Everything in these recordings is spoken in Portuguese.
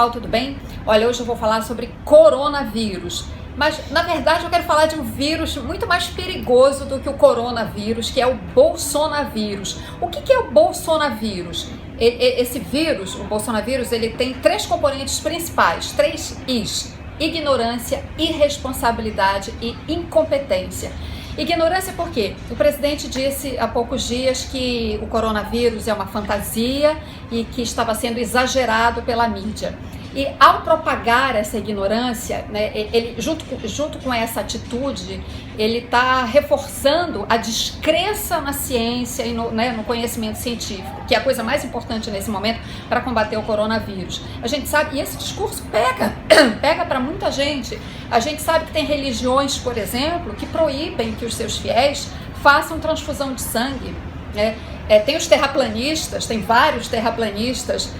pessoal, tudo bem? Olha, hoje eu vou falar sobre coronavírus, mas na verdade eu quero falar de um vírus muito mais perigoso do que o coronavírus, que é o bolsonavírus. O que é o bolsonavírus? Esse vírus, o bolsonavírus, ele tem três componentes principais, três Is: ignorância, irresponsabilidade e incompetência. Ignorância por quê? O presidente disse há poucos dias que o coronavírus é uma fantasia e que estava sendo exagerado pela mídia. E ao propagar essa ignorância, né, ele, junto com essa atitude, ele está reforçando a descrença na ciência e no conhecimento científico, que é a coisa mais importante nesse momento para combater o coronavírus. A gente sabe, e esse discurso pega para muita gente. A gente sabe que tem religiões, por exemplo, que proíbem que os seus fiéis façam transfusão de sangue, né? Tem os terraplanistas, tem vários terraplanistas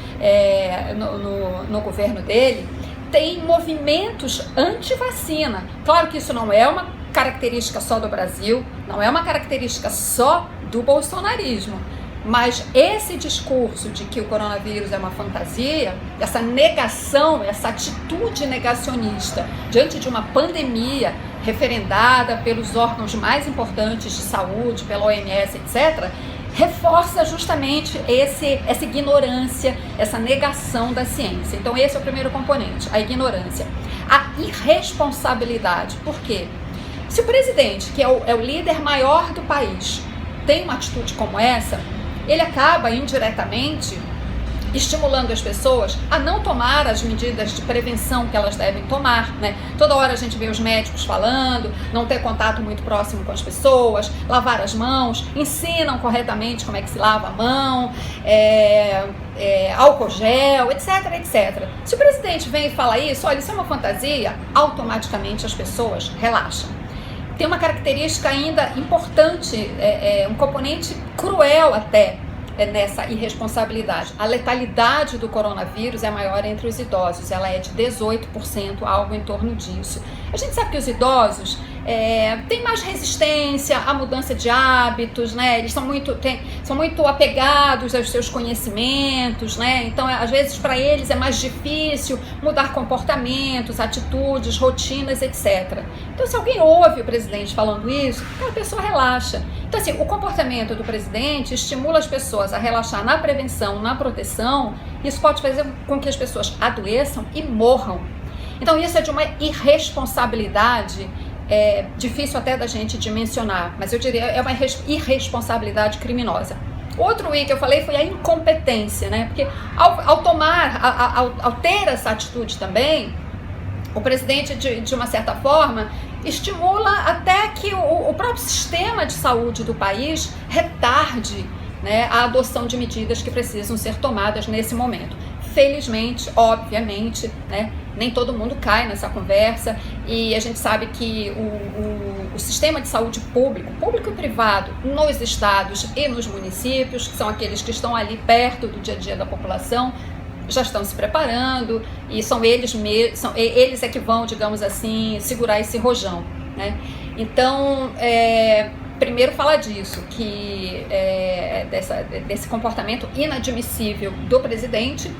no governo dele, tem movimentos anti-vacina. Claro que isso não é uma característica só do Brasil, não é uma característica só do bolsonarismo, mas esse discurso de que o coronavírus é uma fantasia, essa negação, essa atitude negacionista diante de uma pandemia referendada pelos órgãos mais importantes de saúde, pela OMS, etc., reforça justamente essa ignorância, essa negação da ciência. Então esse é o primeiro componente, a ignorância. A irresponsabilidade. Por quê? Se o presidente, que é o líder maior do país, tem uma atitude como essa, ele acaba indiretamente estimulando as pessoas a não tomar as medidas de prevenção que elas devem tomar, né? Toda hora a gente vê os médicos falando, não ter contato muito próximo com as pessoas, lavar as mãos, ensinam corretamente como é que se lava a mão, álcool gel, etc, etc. Se o presidente vem e fala isso, olha, isso é uma fantasia, automaticamente as pessoas relaxam. Tem uma característica ainda importante, um componente cruel até, nessa irresponsabilidade. A letalidade do coronavírus é maior entre os idosos, ela é de 18%, algo em torno disso. A gente sabe que os idosos têm mais resistência à mudança de hábitos, né? Eles são muito apegados aos seus conhecimentos, né? Então, às vezes, para eles é mais difícil mudar comportamentos, atitudes, rotinas, etc. Então, se alguém ouve o presidente falando isso, a pessoa relaxa. Então, assim, o comportamento do presidente estimula as pessoas a relaxar na prevenção, na proteção. Isso pode fazer com que as pessoas adoeçam e morram. Então, isso é de uma irresponsabilidade difícil até da gente dimensionar, mas eu diria é uma irresponsabilidade criminosa. Outro I que eu falei foi a incompetência, né? Porque ao ter essa atitude também, o presidente, de uma certa forma, estimula até que o próprio sistema de saúde do país retarde, né, a adoção de medidas que precisam ser tomadas nesse momento. Felizmente, obviamente, né, nem todo mundo cai nessa conversa e a gente sabe que o sistema de saúde público e privado nos estados e nos municípios, que são aqueles que estão ali perto do dia a dia da população, já estão se preparando e são eles é que vão, digamos assim, segurar esse rojão, né? Então, primeiro falar disso, que desse comportamento inadmissível do presidente,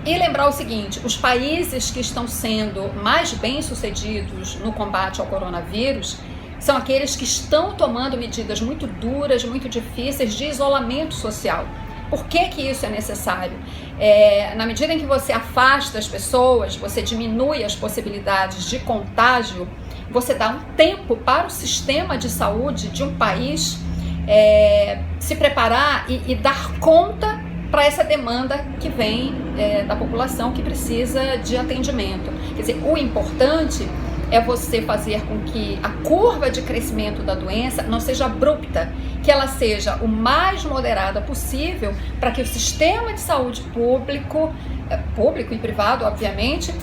e lembrar o seguinte: os países que estão sendo mais bem-sucedidos no combate ao coronavírus são aqueles que estão tomando medidas muito duras, muito difíceis de isolamento social. Por que isso é necessário? Na medida em que você afasta as pessoas, você diminui as possibilidades de contágio, você dá um tempo para o sistema de saúde de um país se preparar e dar conta para essa demanda que vem da população que precisa de atendimento. Quer dizer, o importante é você fazer com que a curva de crescimento da doença não seja abrupta, que ela seja o mais moderada possível para que o sistema de saúde público e privado, obviamente,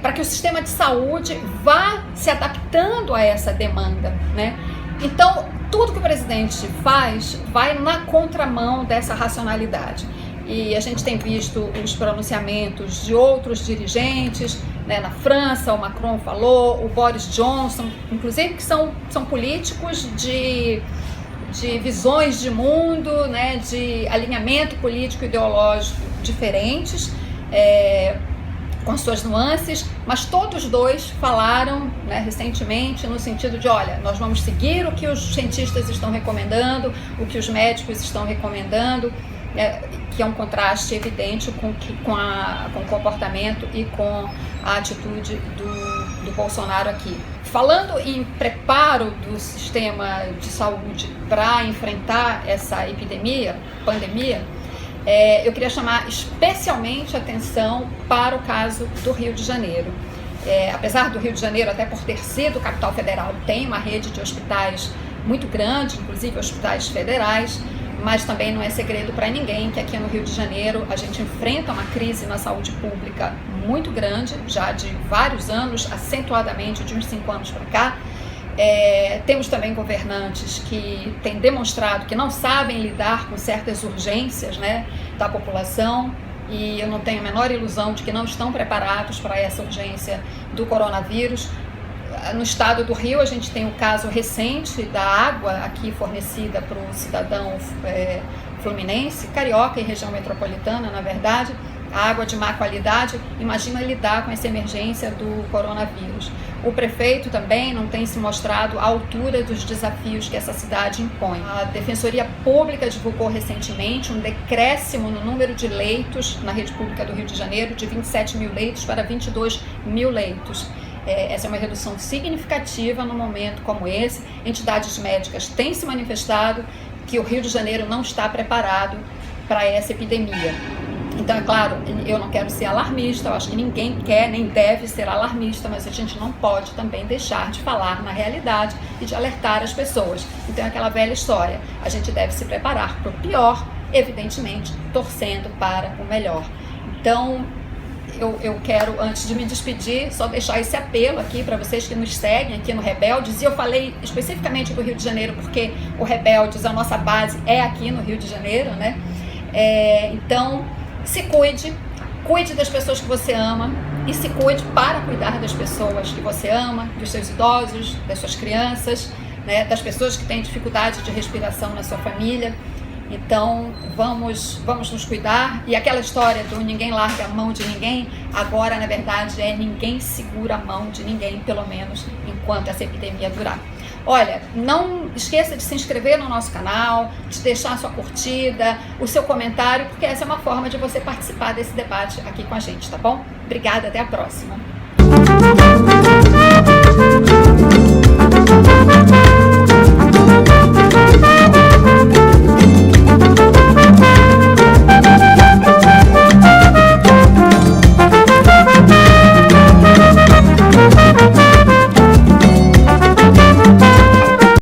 para que o sistema de saúde vá se adaptando a essa demanda, né? Então, tudo que o presidente faz vai na contramão dessa racionalidade. E a gente tem visto os pronunciamentos de outros dirigentes, né? Na França, o Macron falou, o Boris Johnson, inclusive, que são políticos de visões de mundo, né? De alinhamento político e ideológico diferentes, com as suas nuances, mas todos dois falaram, né, recentemente no sentido de, olha, nós vamos seguir o que os cientistas estão recomendando, o que os médicos estão recomendando, que é um contraste evidente com o comportamento e com a atitude do Bolsonaro aqui. Falando em preparo do sistema de saúde para enfrentar essa pandemia, eu queria chamar especialmente a atenção para o caso do Rio de Janeiro. Apesar do Rio de Janeiro, até por ter sido capital federal, tem uma rede de hospitais muito grande, inclusive hospitais federais, mas também não é segredo para ninguém que aqui no Rio de Janeiro a gente enfrenta uma crise na saúde pública muito grande, já de vários anos, acentuadamente de uns 5 anos para cá. Temos também governantes que têm demonstrado que não sabem lidar com certas urgências, né, da população, e eu não tenho a menor ilusão de que não estão preparados para essa urgência do coronavírus. No estado do Rio, a gente tem o caso recente da água aqui fornecida para o cidadão fluminense, carioca e região metropolitana, na verdade, a água de má qualidade. Imagina lidar com essa emergência do coronavírus. O prefeito também não tem se mostrado à altura dos desafios que essa cidade impõe. A Defensoria Pública divulgou recentemente um decréscimo no número de leitos na rede pública do Rio de Janeiro, de 27 mil leitos para 22 mil leitos. Essa é uma redução significativa num momento como esse. Entidades médicas têm se manifestado que o Rio de Janeiro não está preparado para essa epidemia. Então, é claro, eu não quero ser alarmista, eu acho que ninguém quer nem deve ser alarmista, mas a gente não pode também deixar de falar na realidade e de alertar as pessoas. Então, é aquela velha história, a gente deve se preparar para o pior, evidentemente, torcendo para o melhor. Então, eu quero, antes de me despedir, só deixar esse apelo aqui para vocês que nos seguem aqui no Rebeldes. E eu falei especificamente do Rio de Janeiro porque o Rebeldes, a nossa base é aqui no Rio de Janeiro, né? Então, se cuide das pessoas que você ama e se cuide para cuidar das pessoas que você ama, dos seus idosos, das suas crianças, né? Das pessoas que têm dificuldade de respiração na sua família. Então, vamos nos cuidar. E aquela história do ninguém larga a mão de ninguém, agora, na verdade, ninguém segura a mão de ninguém, pelo menos enquanto essa epidemia durar. Olha, não esqueça de se inscrever no nosso canal, de deixar a sua curtida, o seu comentário, porque essa é uma forma de você participar desse debate aqui com a gente, tá bom? Obrigada, até a próxima.